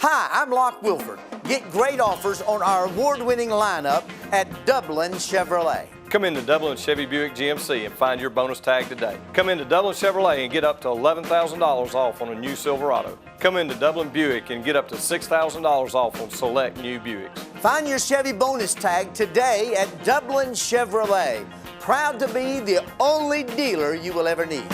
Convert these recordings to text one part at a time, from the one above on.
Hi, I'm Locke Wilford. Get great offers on our award-winning lineup at Dublin Chevrolet. Come into Dublin Chevy Buick GMC and find your bonus tag today. Come into Dublin Chevrolet and get up to $11,000 off on a new Silverado. Come into Dublin Buick and get up to $6,000 off on select new Buicks. Find your Chevy bonus tag today at Dublin Chevrolet. Proud to be the only dealer you will ever need.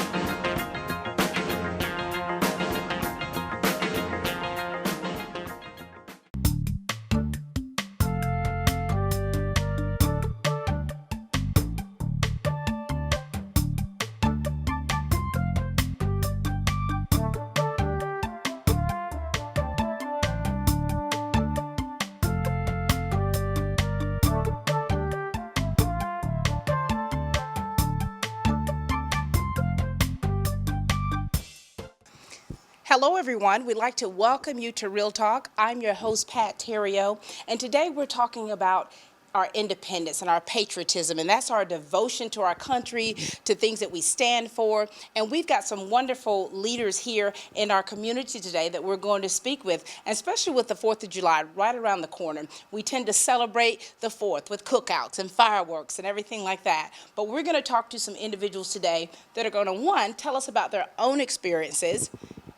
Hello everyone, we'd like to welcome you to Real Talk. I'm your host Pat Terrio, and today we're talking about our independence and our patriotism, and that's our devotion to our country, to things that we stand for. And we've got some wonderful leaders here in our community today that we're going to speak with, and especially with the 4th of July right around the corner. We tend to celebrate the 4th with cookouts and fireworks and everything like that. But we're going to talk to some individuals today that are going to, one, tell us about their own experiences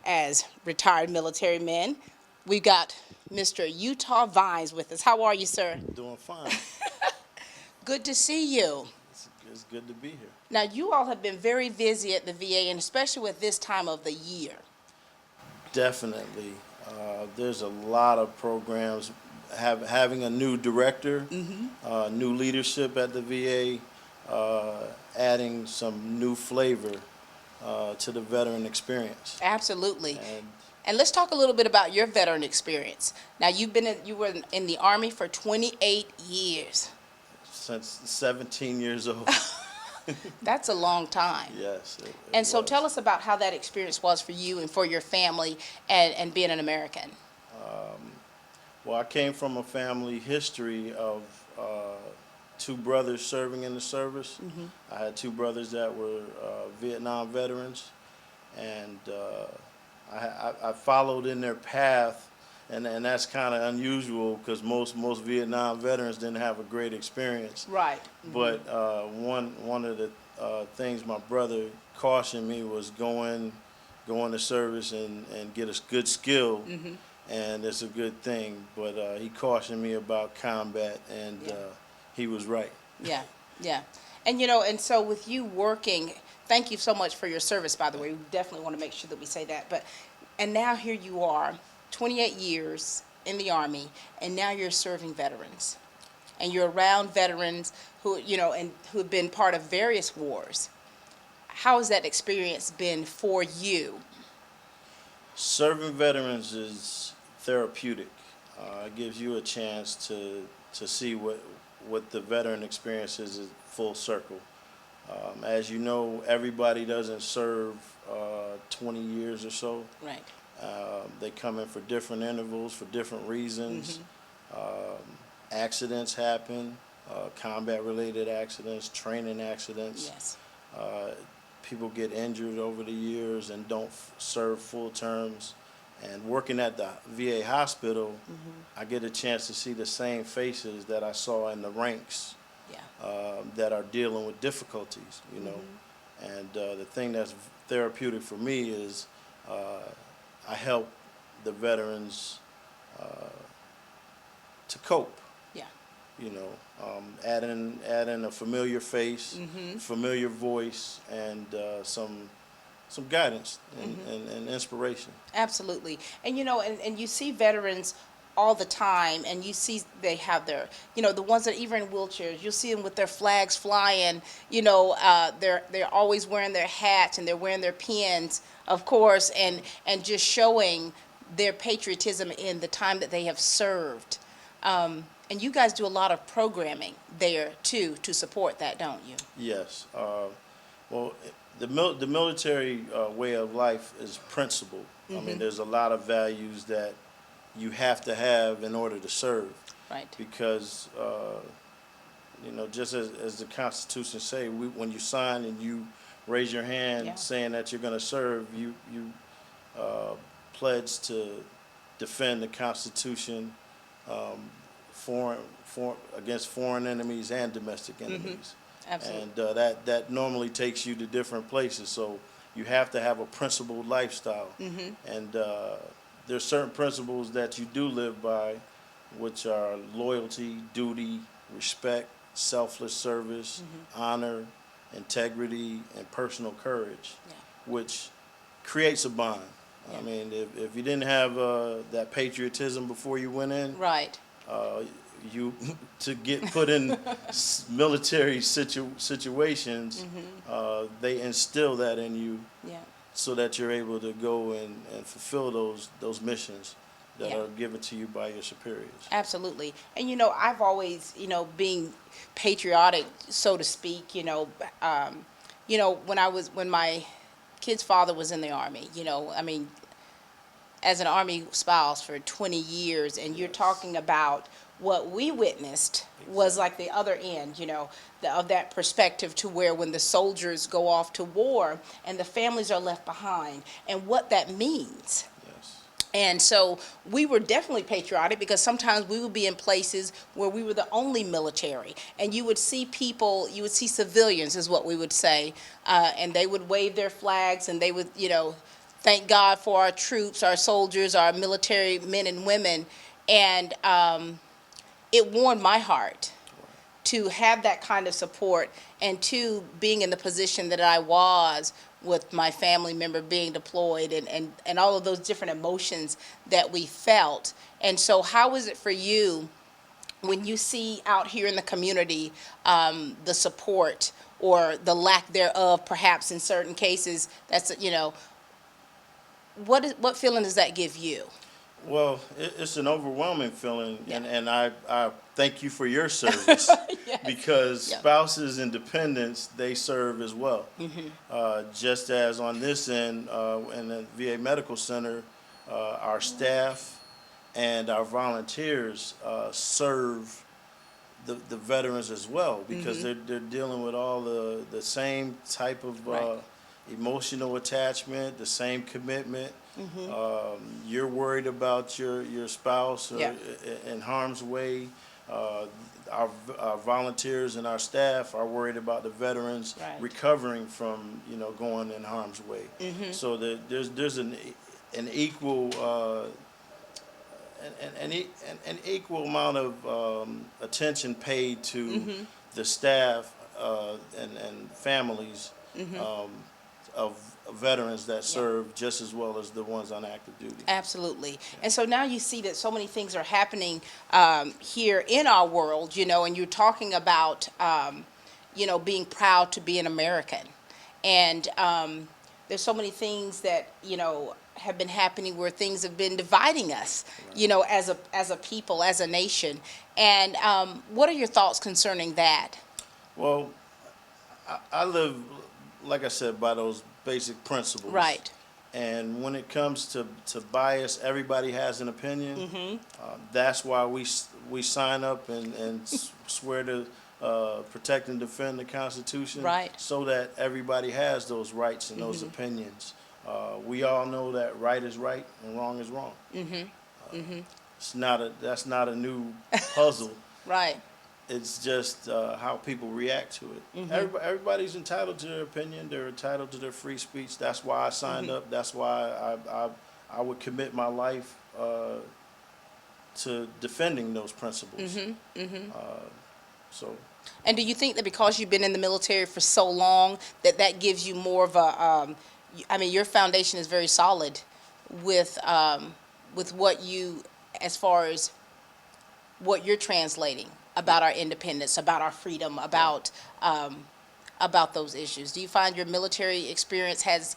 as retired military men. We've got Mr. Utah Vines with us. How are you, sir? Doing fine. Good to see you. It's good to be here. Now, you all have been very busy at the VA, and especially with this time of the year. Definitely. There's a lot of programs. Having a new director, new leadership at the VA, adding some new flavor to the veteran experience. Absolutely. And let's talk a little bit about your veteran experience. Now, you were in the Army for 28 years. Since 17 years old. That's a long time. Yes. And so tell us about how that experience was for you and for your family and being an American. Well, I came from a family history of two brothers serving in the service. I had two brothers that were Vietnam veterans, and I followed in their path, and that's kind of unusual because most Vietnam veterans didn't have a great experience. Right. But one of the things my brother cautioned me was going to service and get a good skill, and it's a good thing. But he cautioned me about combat, and he was right. Yeah, yeah. And and so with you working, thank you so much for your service, by the way. We definitely want to make sure that we say that. And now here you are, 28 years in the Army, and now you're serving veterans. And you're around veterans who, and who have been part of various wars. How has that experience been for you? Serving veterans is therapeutic. It gives you a chance to see what the veteran experience is full circle. As you know, everybody doesn't serve 20 years or so. Right. They come in for different intervals, for different reasons. Accidents happen, combat-related accidents, training accidents. Yes. People get injured over the years and don't serve full terms. And working at the VA hospital, I get a chance to see the same faces that I saw in the ranks that are dealing with difficulties, And the thing that's therapeutic for me is I help the veterans to cope. Yeah. Add in a familiar face, familiar voice, and some guidance and inspiration. Absolutely. And and you see veterans all the time, and you see they have their, the ones that are even in wheelchairs, you'll see them with their flags flying, they're always wearing their hats, and they're wearing their pins, of course, and just showing their patriotism in the time that they have served. And you guys do a lot of programming there too to support that, don't you? Yes. Well, the military way of life is principled. I mean, there's a lot of values that you have to have in order to serve. Right. Because, just as the Constitution say, when you sign and you raise your hand saying that you're going to serve, you pledge to defend the Constitution, foreign against foreign enemies and domestic enemies. Absolutely. And that normally takes you to different places. So you have to have a principled lifestyle. And there's certain principles that you do live by, which are loyalty, duty, respect, selfless service, honor, integrity, and personal courage, which creates a bond. I mean, if you didn't have that patriotism before you went in, Right. you to get put in military situations, they instill that in you, Yeah. so that you're able to go and fulfill those missions that Yeah. are given to you by your superiors. Absolutely. And I've always, being patriotic, so to speak, when my kid's father was in the Army, I mean, as an Army spouse for 20 years, and you're talking about what we witnessed was like the other end, of that perspective, to where when the soldiers go off to war and the families are left behind, and what that means. Yes. And so we were definitely patriotic, because sometimes we would be in places where we were the only military, and you would see people, you would see civilians is what we would say, and they would wave their flags, and they would, thank God for our troops, our soldiers, our military men and women. And it warmed my heart to have that kind of support, and to being in the position that I was, with my family member being deployed, and all of those different emotions that we felt. And so how is it for you when you see out here in the community the support, or the lack thereof, perhaps in certain cases? That's, what feeling does that give you? Well, it's an overwhelming feeling, Yeah. and I thank you for your service, Yes. because Yeah. spouses and dependents, they serve as well. Just as on this end, in the VA Medical Center, our staff and our volunteers serve the veterans as well, because they're dealing with all the same type of Right. emotional attachment, the same commitment. You're worried about your spouse or Yeah. in harm's way. Our volunteers and our staff are worried about the veterans Right. recovering from going in harm's way. So there's an equal an equal amount of attention paid to the staff and families of veterans that serve just as well as the ones on active duty. Absolutely. And so now you see that so many things are happening here in our world, and you're talking about, being proud to be an American. And there's so many things that, have been happening, where things have been dividing us, as a people, as a nation. And what are your thoughts concerning that? Well, I live, like I said, by those basic principles. Right. And when it comes to bias, everybody has an opinion. That's why we sign up and swear to protect and defend the Constitution. Right. So that everybody has those rights and those opinions. We all know that right is right and wrong is wrong. That's not a new puzzle. Right. It's just how people react to it. Everybody's entitled to their opinion. They're entitled to their free speech. That's why I signed up. That's why I would commit my life to defending those principles. So. And do you think that because you've been in the military for so long, that gives you more of a, your foundation is very solid with what you, as far as what you're translating about our independence, about our freedom, about those issues. Do you find your military experience has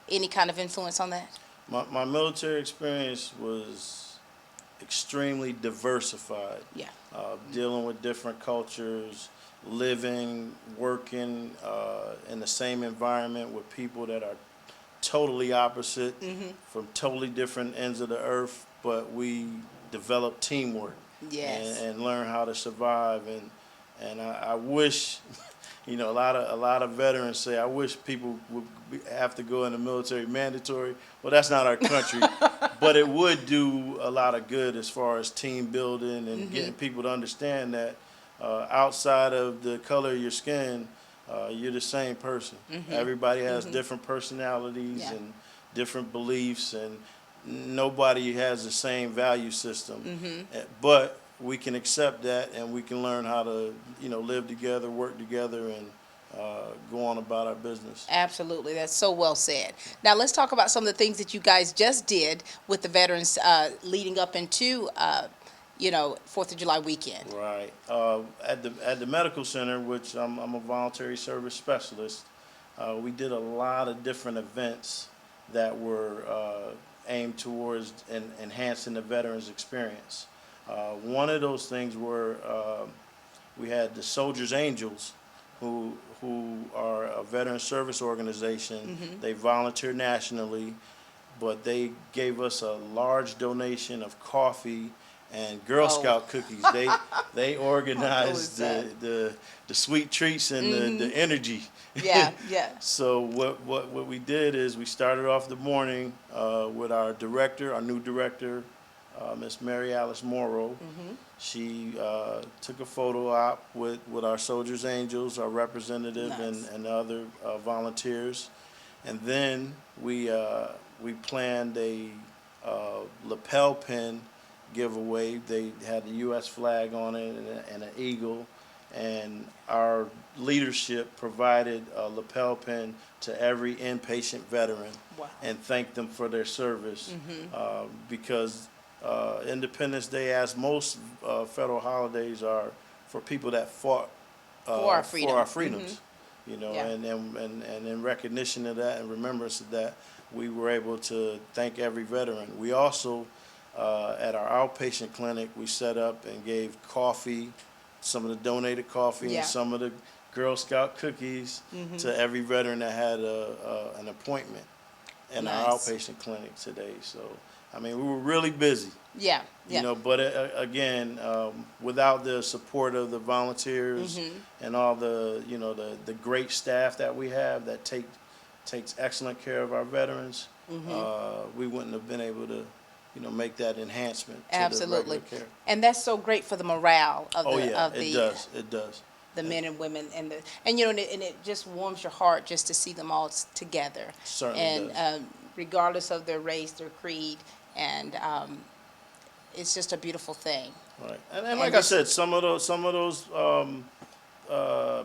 any kind of influence on that? My military experience was extremely diversified. Yeah. Dealing with different cultures, living, working in the same environment with people that are totally opposite, from totally different ends of the earth, but we develop teamwork. Yes. And learn how to survive. And I wish You know, a lot of veterans say, I wish people would have to go in the military mandatory. Well, that's not our country, but it would do a lot of good as far as team building and getting people to understand that outside of the color of your skin, you're the same person. Everybody has different personalities and different beliefs, and nobody has the same value system. But we can accept that, and we can learn how to, you know, live together, work together, and go on about our business. Absolutely. That's so well said. Now let's talk about some of the things that you guys just did with the veterans leading up into, you know, 4th of July weekend. Right. At the medical center, which I'm a voluntary service specialist, we did a lot of different events that were aimed towards enhancing the veterans' experience. One of those things were we had the Soldiers Angels, who are a veteran service organization. They volunteer nationally, but they gave us a large donation of coffee and Girl Scout cookies. They organized the sweet treats and the energy. Yeah, yeah. So what we did is we started off the morning with our director, our new director, Miss Mary Alice Morrow. She took a photo op with our Soldiers Angels, our representative, and other volunteers, and then we planned a lapel pin giveaway. They had the U.S. flag on it and an eagle, and our leadership provided a lapel pin to every inpatient veteran and thanked them for their service because Independence Day, as most federal holidays, are for people that fought for our freedoms. You know, and in recognition of that and remembrance of that, we were able to thank every veteran. We also, at our outpatient clinic, we set up and gave coffee, some of the donated coffee and some of the Girl Scout cookies to every veteran that had an appointment in our outpatient clinic today. So, I mean, we were really busy. Yeah, You know, but again, without the support of the volunteers and all the, you know, the great staff that we have that takes excellent care of our veterans, we wouldn't have been able to, you know, make that enhancement to absolutely. the regular care. And that's so great for the morale of It does. The men and women and you know, and it just warms your heart just to see them all together. Certainly does. Regardless of their race, their creed, and it's just a beautiful thing. Right, and like I said, some of those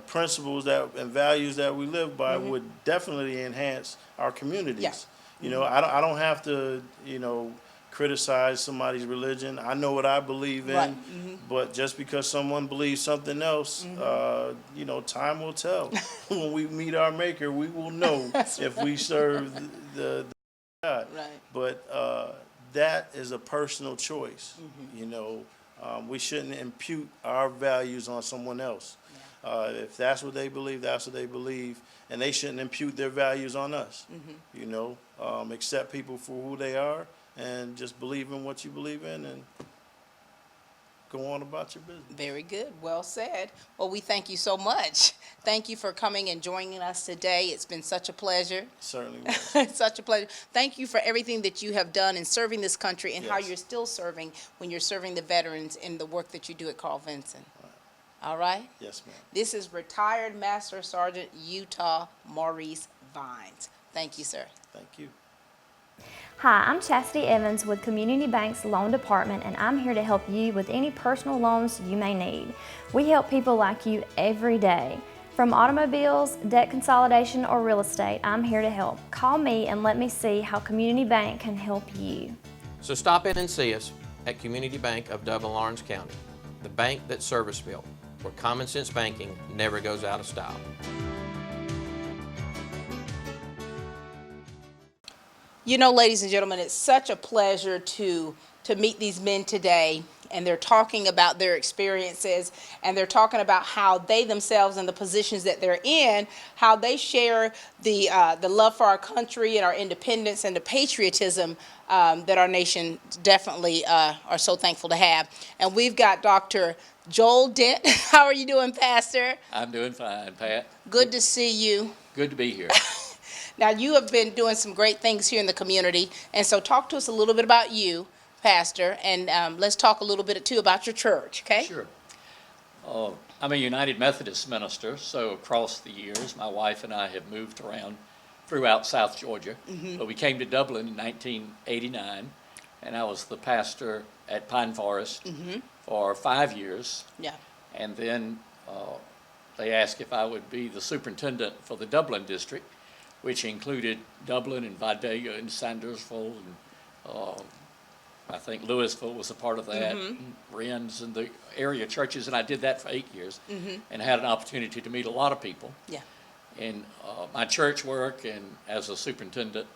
principles and values that we live by would definitely enhance our communities. Yeah. You know, I don't have to, you know, criticize somebody's religion. I know what I believe in, Right. but just because someone believes something else, you know, time will tell. When we meet our Maker, we will know if we serve the God. Right. But that is a personal choice. You know, we shouldn't impute our values on someone else. If that's what they believe, that's what they believe, and they shouldn't impute their values on us. You know, accept people for who they are, and just believe in what you believe in, and go on about your business. Very good. Well said. Well, we thank you so much. Thank you for coming and joining us today. It's been such a pleasure. Certainly was. It's such a pleasure. Thank you for everything that you have done in serving this country and how Yes. you're still serving when you're serving the veterans in the work that you do at Carl Vinson. All right? Yes, ma'am. This is retired Master Sergeant Utah Maurice Vines. Thank you, sir. Thank you. Hi, I'm Chastity Evans with Community Bank's Loan Department, and I'm here to help you with any personal loans you may need. We help people like you every day. From automobiles, debt consolidation, or real estate, I'm here to help. Call me and let me see how Community Bank can help you. So stop in and see us at Community Bank of Dublin-Lawrence County, the bank that's service-built, where common sense banking never goes out of style. You know, ladies and gentlemen, it's such a pleasure to meet these men today and they're talking about their experiences, and they're talking about how they themselves and the positions that they're in, how they share the love for our country and our independence and the patriotism that our nation definitely are so thankful to have. And we've got Dr. Joel Dent. How are you doing, Pastor? I'm doing fine, Pat. Good to see you. Good to be here. Now, you have been doing some great things here in the community, and so talk to us a little bit about you, Pastor, and let's talk a little bit, too, about your church, okay? Sure. I'm a United Methodist minister, so across the years, my wife and I have moved around throughout South Georgia. But we came to Dublin in 1989, and I was the pastor at Pine Forest for 5 years. Yeah. And then they asked if I would be the superintendent for the Dublin district, which included Dublin and Vidalia and Sandersville, and I think Louisville was a part of that, and Rennes and the area churches, and I did that for 8 years, and had an opportunity to meet a lot of people. Yeah. In my church work and as a superintendent,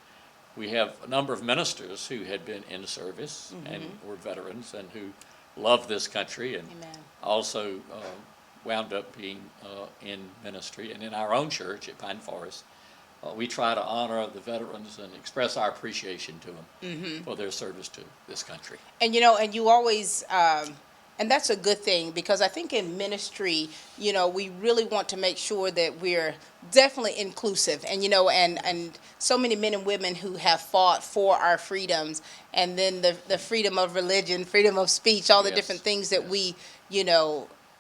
we have a number of ministers who had been in service and were veterans and who love this country, and Amen. also wound up being in ministry. And in our own church at Pine Forest, we try to honor the veterans and express our appreciation to them for their service to this country. And you always, and that's a good thing, because I think in ministry, we really want to make sure that we're definitely inclusive, and and so many men and women who have fought for our freedoms, and then the freedom of religion, freedom of speech, all the Yes, different things that yes. we,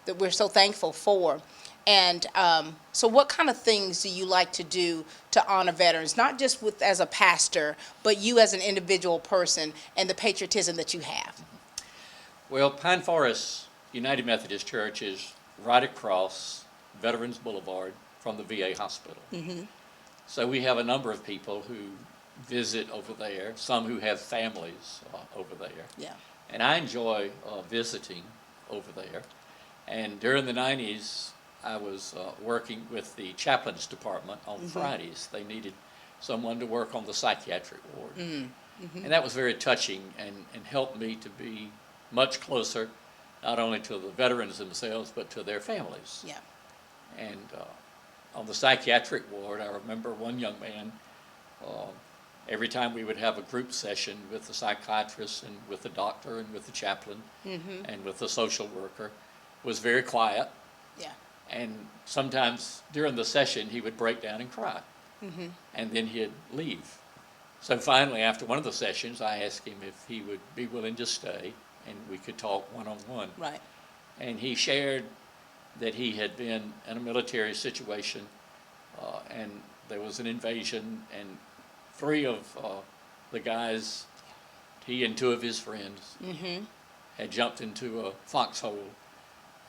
that we're so thankful for. And so what kind of things do you like to do to honor veterans, not just as a pastor, but you as an individual person and the patriotism that you have? Well, Pine Forest United Methodist Church is right across Veterans Boulevard from the VA hospital. So we have a number of people who visit over there, some who have families over there. Yeah. And I enjoy visiting over there. And during the 90s, I was working with the chaplains department on Fridays. They needed someone to work on the psychiatric ward. And that was very touching and helped me to be much closer, not only to the veterans themselves, but to their families. Yeah. And on the psychiatric ward, I remember one young man, every time we would have a group session with the psychiatrist and with the doctor and with the chaplain and with the social worker, was very quiet. Yeah. And sometimes during the session, he would break down and cry. And then he'd leave. So finally, after one of the sessions, I asked him if he would be willing to stay and we could talk one-on-one. Right. And he shared that he had been in a military situation and there was an invasion, and 3 of the guys, he and 2 of his friends, had jumped into a foxhole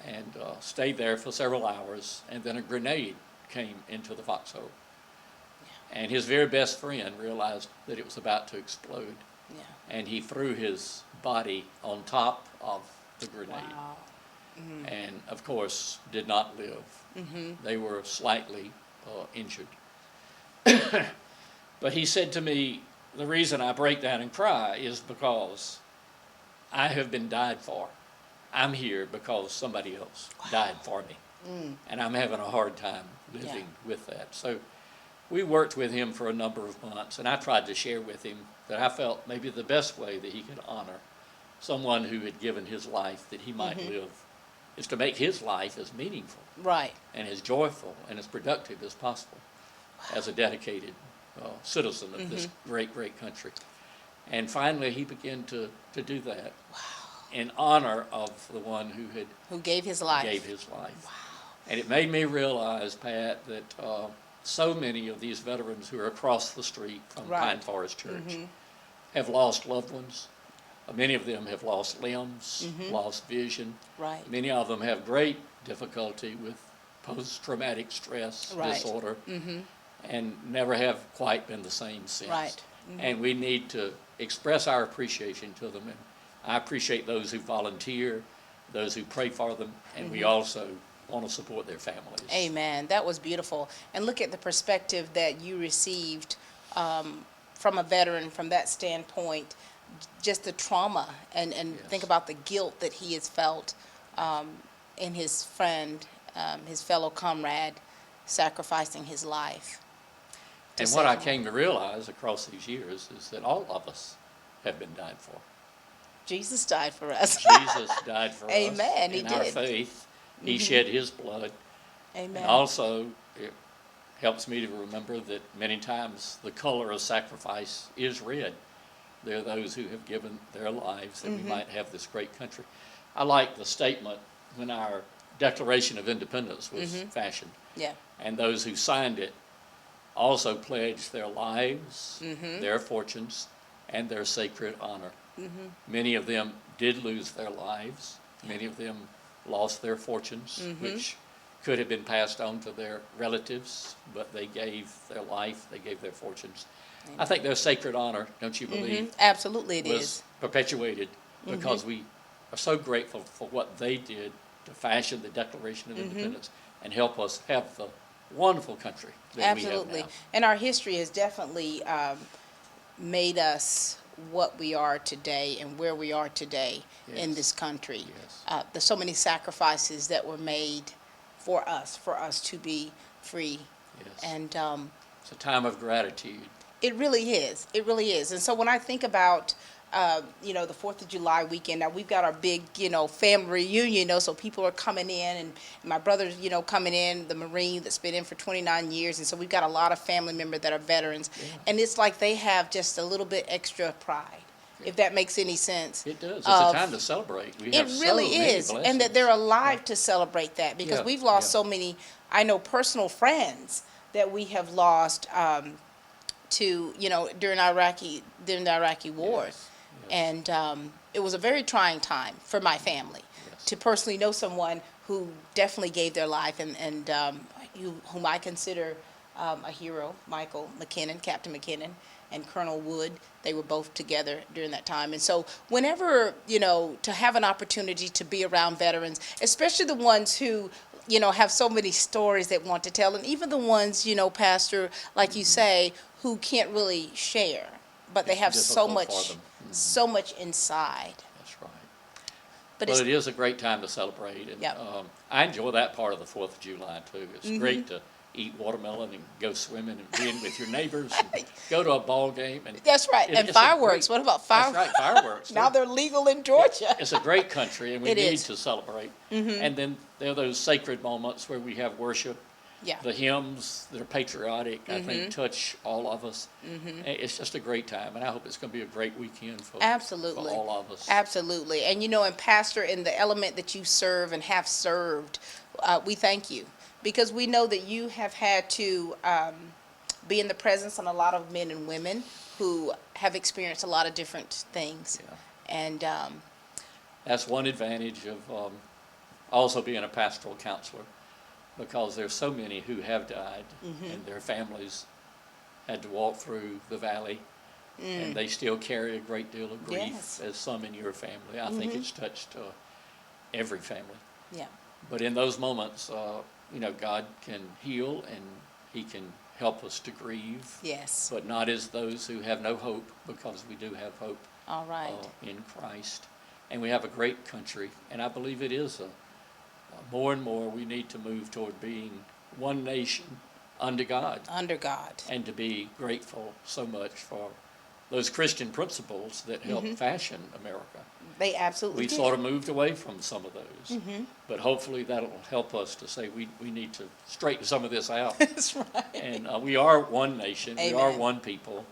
and stayed there for several hours, and then a grenade came into the foxhole. And his very best friend realized that it was about to explode, and he threw his body on top of the grenade. Wow. And of course did not live. They were slightly injured. But he said to me, the reason I break down and cry is because I have been died for. I'm here because somebody else died for me. And I'm having a hard time living with that. So we worked with him for a number of months, and I tried to share with him that I felt maybe the best way that he could honor someone who had given his life that he might live is to make his life as meaningful Right. and as joyful and as productive as possible as a dedicated citizen of this great, great country. And finally, he began to do that in honor of the one Who gave his life. gave his life. And it made me realize, Pat, that so many of these veterans who are across the street from Right. Pine Forest Church have lost loved ones. Many of them have lost limbs, lost vision. Right. Many of them have great difficulty with post-traumatic stress Right. disorder and never have quite been the same since. Right. And we need to express our appreciation to them. And I appreciate those who volunteer, those who pray for them, and we also want to support their families. Amen. That was beautiful. And look at the perspective that you received from a veteran from that standpoint, just the trauma and think about the guilt that he has felt in his friend, his fellow comrade, sacrificing his life. And what I came to realize across these years is that all of us have been died for. Jesus died for us. Jesus died for Amen, us. he In our did. faith, he shed his blood. Amen. And also, it helps me to remember that many times the color of sacrifice is red. There are those who have given their lives that we might have this great country. I like the statement when our Declaration of Independence was fashioned. Yeah. And those who signed it also pledged their lives, their fortunes, and their sacred honor. Many of them did lose their lives. Many of them lost their fortunes, which could have been passed on to their relatives, but they gave their life, they gave their fortunes. I think their sacred honor, don't you believe, Absolutely it was is. perpetuated because we are so grateful for what they did to fashion the Declaration of Independence and help us have the wonderful country that we have Absolutely. now. And our history has definitely made us what we are today and where we are today in Yes. this country. Yes. There's so many sacrifices that were made for us to be free. Yes. And It's a time of gratitude. it really is. It really is. And so when I think about, the 4th of July weekend, now we've got our big, family reunion, so people are coming in, and my brother's, coming in, the Marine that's been in for 29 years. And so we've got a lot of family members that are veterans. Yeah. And it's like they have just a little bit extra pride, if that makes any sense. It does. It's a time to celebrate. We It have really so many is, and blessings. that they're alive to celebrate that, because Yeah, we've lost yeah. so many, I know, personal friends that we have lost to, during the Iraqi wars. Yes, yes. And it was a very trying time for my family Yes. to personally know someone who definitely gave their life, and whom I consider a hero, Michael McKinnon, Captain McKinnon, and Colonel Wood. They were both together during that time. And so whenever, to have an opportunity to be around veterans, especially the ones who, have so many stories they want to tell, and even the ones, Pastor, like you say, who can't really share, but they It's have so difficult for much, them. so much inside. That's right. But Well, it's, it is a great time to celebrate, and Yep. I enjoy that part of the 4th of July too. It's great to eat watermelon and go swimming and be in with your neighbors and go to a ball game. And that's right. And it's a fireworks. great- What about That's fireworks? right, fireworks. Now they're legal in Georgia. It's a great country, and we It need is. to celebrate. And then there are those sacred moments where we have worship. Yeah. The hymns that are patriotic, I think, touch all of us. It's just a great time, and I hope it's going to be a great weekend for Absolutely. all of us. Absolutely. And and Pastor, in the element that you serve and have served, we thank you, because we know that you have had to be in the presence of a lot of men and women who have experienced a lot of different things. Yeah. And That's one advantage of also being a pastoral counselor, because there's so many who have died and their families had to walk through the valley, and they still carry a great deal of grief, Yes. as some in your family. I think it's touched every family. yeah, But in those moments, God can heal, and he can help us to grieve, yes. but not as those who have no hope, because we do have hope All right. in Christ. And we have a great country, and I believe it is more and more we need to move toward being one nation under God, Under God. and to be grateful so much for those Christian principles that helped fashion America. They absolutely We did. sort of moved away from some of those, but hopefully that'll help us to say we need to straighten some of this out. That's right. And we are one nation, we are Amen. one people.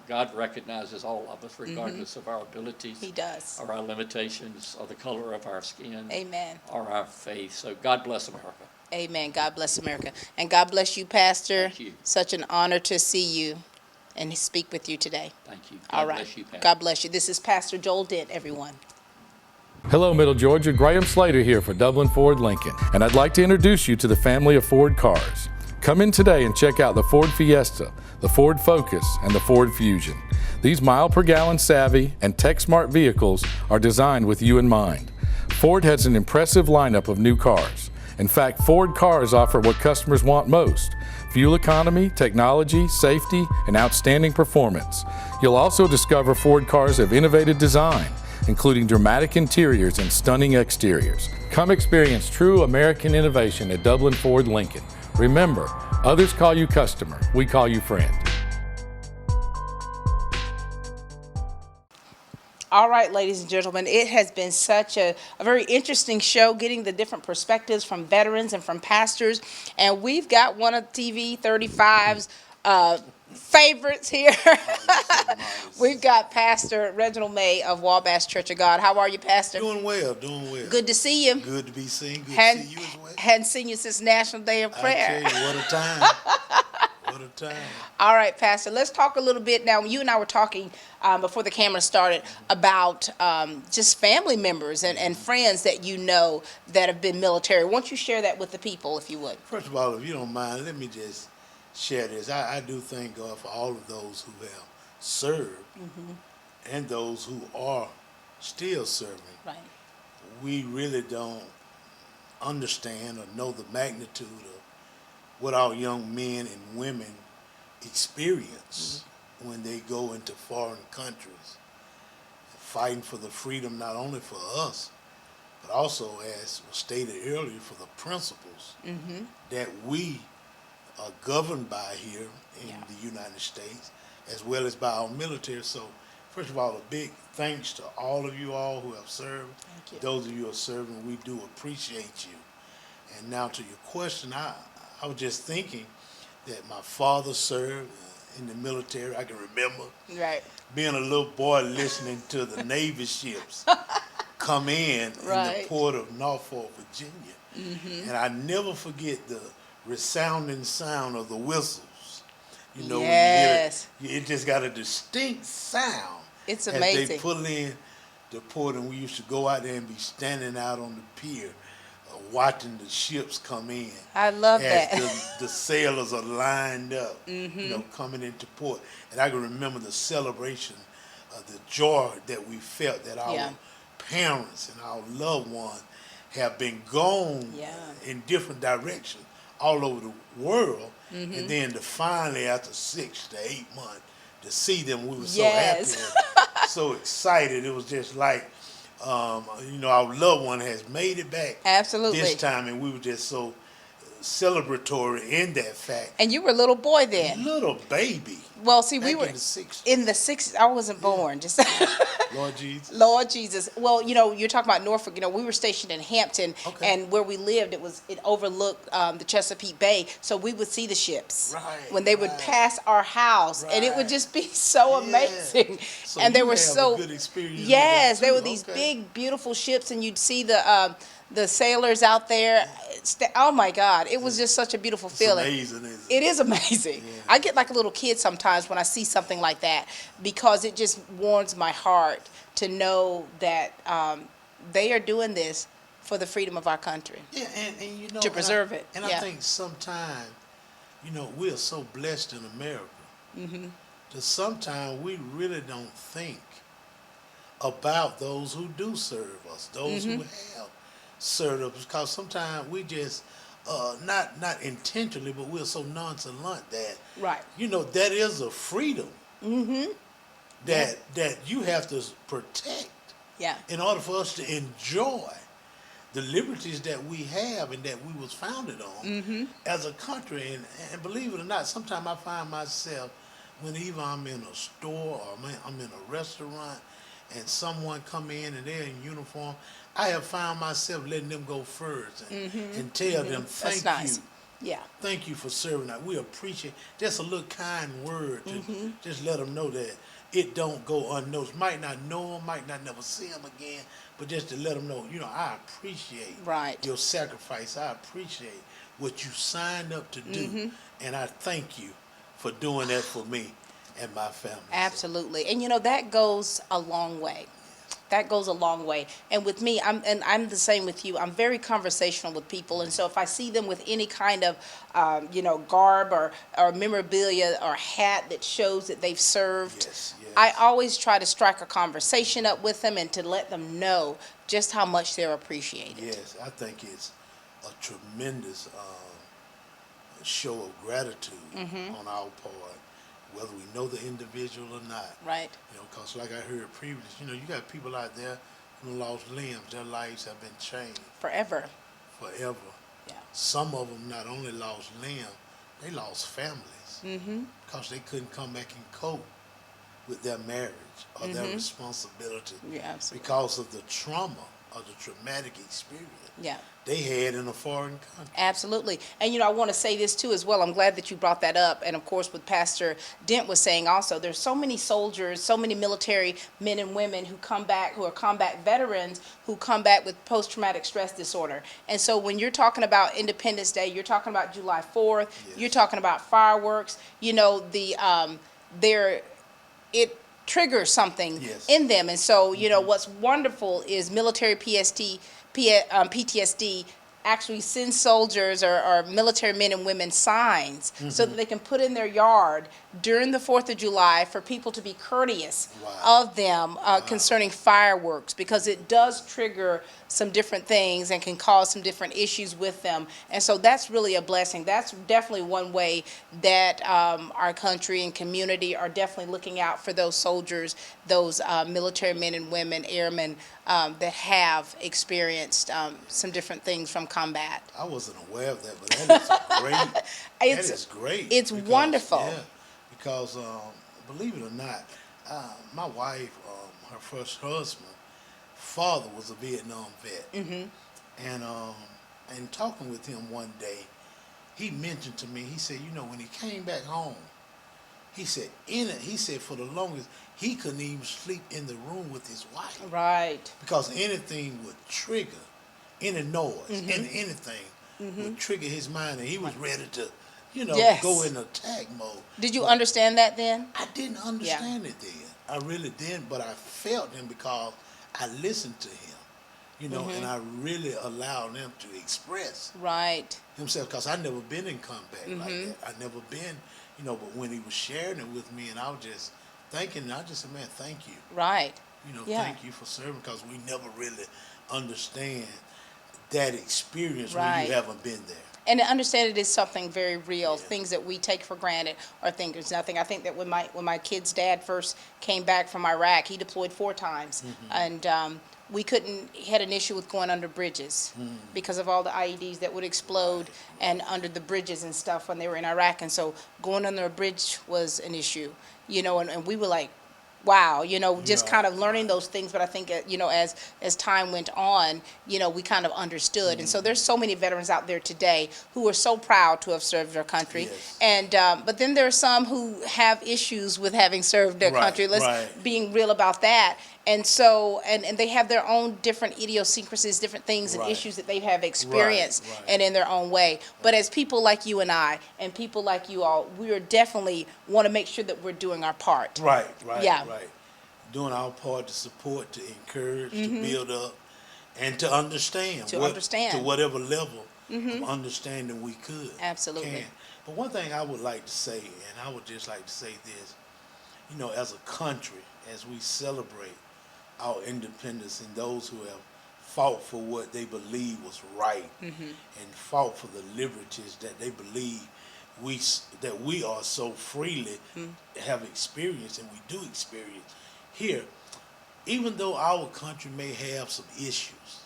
God recognizes all of us, regardless of our abilities, He does. or our limitations, or the color of our skin, Amen. or our faith. So God bless America. Amen. God bless America. And God bless you, Pastor. Thank you. Such an honor to see you and speak with you today. Thank you. All God right. bless you, Pat. God bless you. This is Pastor Joel Dent, everyone. Hello, Middle Georgia. Graham Slater here for Dublin Ford Lincoln, and I'd like to introduce you to the family of Ford cars. Come in today and check out the Ford Fiesta, the Ford Focus, and the Ford Fusion. These mile-per-gallon savvy and tech-smart vehicles are designed with you in mind. Ford has an impressive lineup of new cars, In fact, Ford cars offer what customers want most: fuel economy, technology, safety, and outstanding performance. You'll also discover Ford cars of innovative design, including dramatic interiors and stunning exteriors. Come experience true American innovation at Dublin Ford Lincoln. Remember, others call you customer, we call you friend. All right, ladies and gentlemen, it has been such a very interesting show, getting the different perspectives from veterans and from pastors. And we've got one of TV 35's favorites here. We've got Pastor Reginald May of Wabash Church of God. How are you, Pastor? Doing well, doing well. Good to see you. Good to be seen. Good Hadn't, to see you as well. Hadn't seen you since National Day of Prayer. I tell you, what a time. What a time. All right, Pastor, let's talk a little bit now. You and I were talking before the camera started about just family members and friends that you know that have been military. Won't you share that with the people, if you would? First of all, if you don't mind, let me just share this. I do thank God for all of those who have served and those who are still serving. Right. We really don't understand or know the magnitude of what our young men and women experience when they go into foreign countries, fighting for the freedom not only for us, but also, as was stated earlier, for the principles that we are governed by here in the United States, as well as by our military. So, first of all, a big thanks to all of you all who have served. Thank you. Those of you who are serving, we do appreciate you. And now to your question, I was just thinking that my father served in the military. I can remember being a little boy listening to the Navy ships come in the port of Norfolk, Virginia. And I never forget the resounding sound of the whistles. You know, when you hear it just got a distinct sound. It's as amazing. they pull in the port, and we used to go out there and be standing out on the pier watching the ships come in. I love as that. the sailors are lined up, you know, coming into port. And I can remember the celebration, the joy that we felt that our parents and our loved ones have been gone in different directions all over the world. And then to finally, after 6 to 8 months, to see them, we were so happy, so excited. It was just like, you know, our loved one has made it back this time, and we were just so celebratory in that fact. And you were a little boy then. Little baby. Well, see, back we were in the 60s. in the 60s. I wasn't born. Just Lord Jesus. Lord Jesus. Well, you know, you're talking about Norfolk. You know, we were stationed in Hampton, and where we lived, it overlooked the Chesapeake Bay, so we would see the ships when they would pass our house, and it would just be so amazing. So and they were have so a good experience with yes, that they too. were these big, beautiful ships, and you'd see the sailors out there. Oh my God, it was just such a beautiful feeling. It's amazing, isn't it? It is amazing. I get like a little kid sometimes when I see something like that, because it just warms my heart to know that they are doing this for the freedom of our country. Yeah, and you know, to preserve it. And I think sometimes, you know, we are so blessed in America that sometimes we really don't think about those who do serve us, those who have served us, because sometimes we just not intentionally, but we're so nonchalant that you know, that is a freedom that you have to protect in order for us to enjoy the liberties that we have and that we was founded on as a country. And believe it or not, sometimes I find myself, whenever I'm in a store or I'm in a restaurant and someone come in and they're in uniform, I have found myself letting them go first and tell them thank you. Yeah. Thank you for serving us. We appreciate just a little kind word to just let them know that it don't go unnoticed. Might not know them, might not never see them again, but just to let them know, you know, I appreciate your sacrifice. I appreciate what you signed up to do, and I thank you for doing that for me and my family. Absolutely. And you know, that goes a long way. That goes a long way. And with me, I'm the same with you. I'm very conversational with people, and so if I see them with any kind of, you know, garb or memorabilia or hat that shows that they've served, I always try to strike a conversation up with them and to let them know just how much they're appreciated. Yes, I think it's a tremendous show of gratitude on our part, whether we know the individual or not. Right. You know, because like I heard previously, you know, you got people out there who lost limbs. Their lives have been changed Forever. forever. Yeah. Some of them not only lost limbs, they lost families because they couldn't come back and cope with their marriage or their responsibility Yeah, absolutely. because of the trauma or the traumatic experience Yeah. they had in a foreign country. Absolutely. And, you know, I want to say this, too, as well. I'm glad that you brought that up. And, of course, what Pastor Dent was saying also, there's so many soldiers, so many military men and women who come back, who are combat veterans, who come back with post-traumatic stress disorder. And so when you're talking about Independence Day, you're talking about July 4th, you're talking about fireworks, you know, it triggers something in them. And so, you know, what's wonderful is military PTSD actually sends soldiers or military men and women signs so that they can put in their yard during the 4th of July for people to be courteous of them concerning fireworks, because it does trigger some different things and can cause some different issues with them. And so that's really a blessing. That's definitely one way that our country and community are definitely looking out for those soldiers, those military men and women, airmen that have experienced some different things from combat. I wasn't aware of that, but that is great. That is great. It's wonderful. Yeah, because believe it or not, my wife, her first husband, father was a Vietnam vet, and talking with him one day, he mentioned to me. He said, you know, when he came back home, he said for the longest he couldn't even sleep in the room with his wife, Right. because anything would trigger, any noise, anything would trigger his mind, and he was ready to, you know, go in attack mode. Did you understand that then? I didn't understand it then. I really didn't, but I felt him because I listened to him, you know, and I really allowed him to express himself, because I never been in combat like that. I never been, you know, but when he was sharing it with me, and I was just thinking, and I just said, man, thank you. Right. You know, thank you for serving, because we never really understand that experience when you haven't been there. And to understand it is something very real. Things that we take for granted or think there's nothing. I think that when my kid's dad first came back from Iraq, he deployed 4 times, and we couldn't. He had an issue with going under bridges because of all the IEDs that would explode and under the bridges and stuff when they were in Iraq. And so going under a bridge was an issue, you know. And we were like, wow, you know, just kind of learning those things. But I think, you know, as time went on, you know, we kind of understood. And so there's so many veterans out there today who are so proud to have served their country. And but then there are some who have issues with having served their country. Let's being real about that. And so, and they have their own different idiosyncrasies, different things and issues that they have experienced and in their own way. But as people like you and I, and people like you all, we are definitely want to make sure that we're doing our part. Right. Doing our part to support, to encourage, to build up, and to understand. To whatever level of understanding we could. Absolutely. But one thing I would like to say, and I would just like to say this, you know, as a country, as we celebrate our independence and those who have fought for what they believe was right and fought for the liberties that they believe that we are so freely have experienced, and we do experience here. Even though our country may have some issues,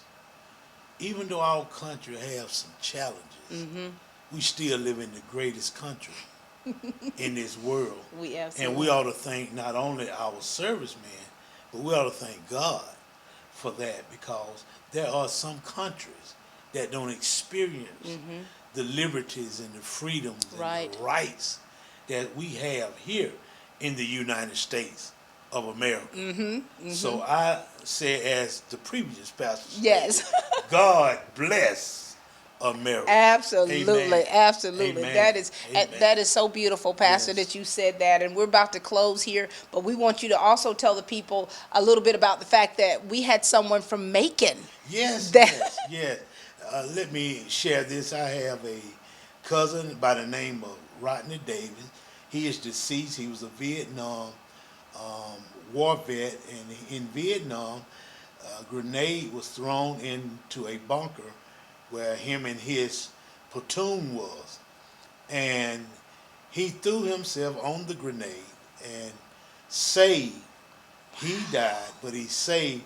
even though our country has some challenges, we still live in the greatest country in this world. And we ought to thank not only our servicemen, but we ought to thank God for that, because there are some countries that don't experience the liberties and the freedoms and the rights that we have here in the United States of America. So I say, as the previous pastor said, God bless America. Absolutely. Amen. That is so beautiful, Pastor, that you said that. And we're about to close here, but we want you to also tell the people a little bit about the fact that we had someone from Macon. Yes. Let me share this. I have a cousin by the name of Rodney Davis. He is deceased. He was a Vietnam war vet, and in Vietnam, a grenade was thrown into a bunker where him and his platoon was. And he threw himself on the grenade and saved. He died, but he saved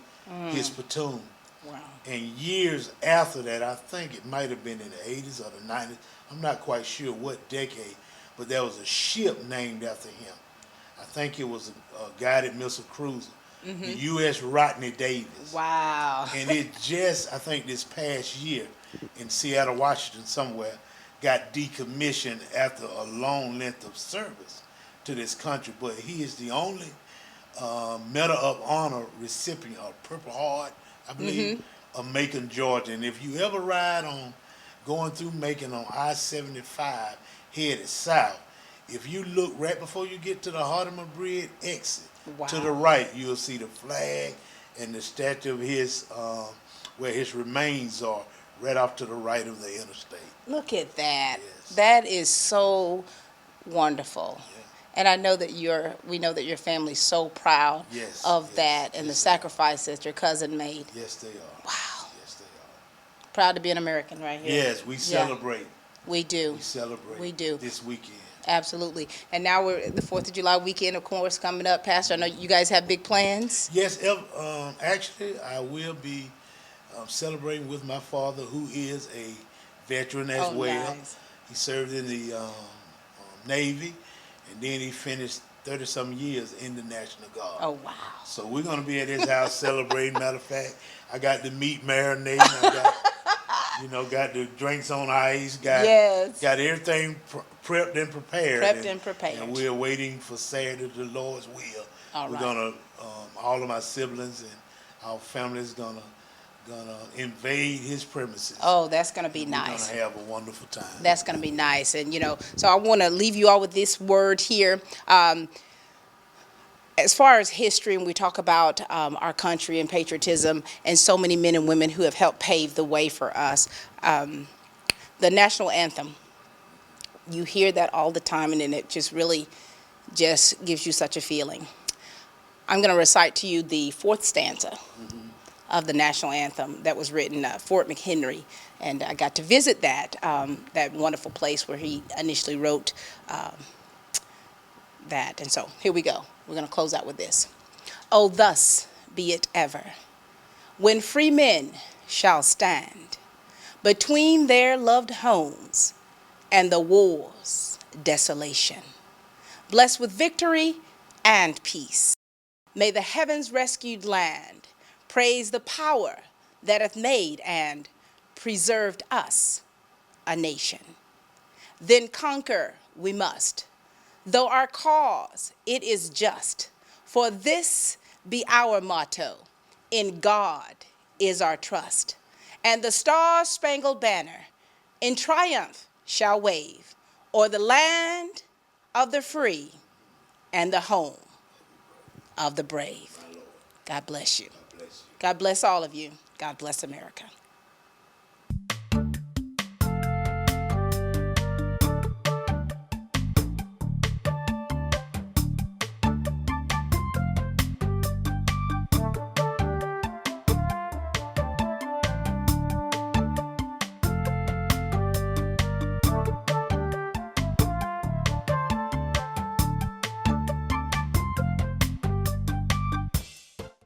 his platoon. Wow. And years after that, I think it might have been in the 80s or the 90s, I'm not quite sure what decade, but there was a ship named after him. I think it was a guided missile cruiser, the U.S. Rodney Davis. Wow. And it just, I think this past year in Seattle, Washington somewhere, got decommissioned after a long length of service to this country. But he is the only Medal of Honor recipient of Purple Heart, I believe, of Macon, Georgia. And if you ever ride on, going through Macon on I-75, headed south, if you look right before you get to the Hardeman Bridge exit, to the right, you'll see the flag and the statue of his, where his remains are, right off to the right of the interstate. Look at that. Yes. That is so wonderful. Yeah. And I know that we know that your family's so proud Yes, of yes, that and the yes, sacrifice that your cousin made. Yes, they are. Wow. Yes, they are. Proud to be an American right here. Yes, we celebrate. We do. We celebrate. We do. This weekend. Absolutely. And now we're the 4th of July weekend, of course, coming up. Pastor, I know you guys have big plans. Yes, actually, I will be celebrating with my father, who is a veteran as well. Nice. He served in the Navy, and then he finished 30-some years in the National Guard. Oh, wow. So we're going to be at his house celebrating. Matter of fact, I got the meat marinating. I got, got the drinks on ice. Got everything prepped and prepared. And we're waiting for Saturday, the Lord's will. We're going to, all of my siblings and our family is going to invade his premises. Oh, that's going to be nice. We're going to have a wonderful time. That's going to be nice. And, so I want to leave you all with this word here. As far as history, and we talk about our country and patriotism and so many men and women who have helped pave the way for us, the national anthem, you hear that all the time, and then it just really just gives you such a feeling. I'm going to recite to you the 4th stanza of the national anthem that was written at Fort McHenry, and I got to visit that wonderful place where he initially wrote that. And so here we go. We're going to close out with this. Oh, thus be it ever, when free men shall stand between their loved homes and the war's desolation, blessed with victory and peace. May the heavens rescued land praise the power that hath made and preserved us a nation. Then conquer we must, though our cause it is just. For this be our motto, in God is our trust. And the star-spangled banner in triumph shall wave o'er the land of the free and the home of the brave. God bless you. God bless all of you. God bless America.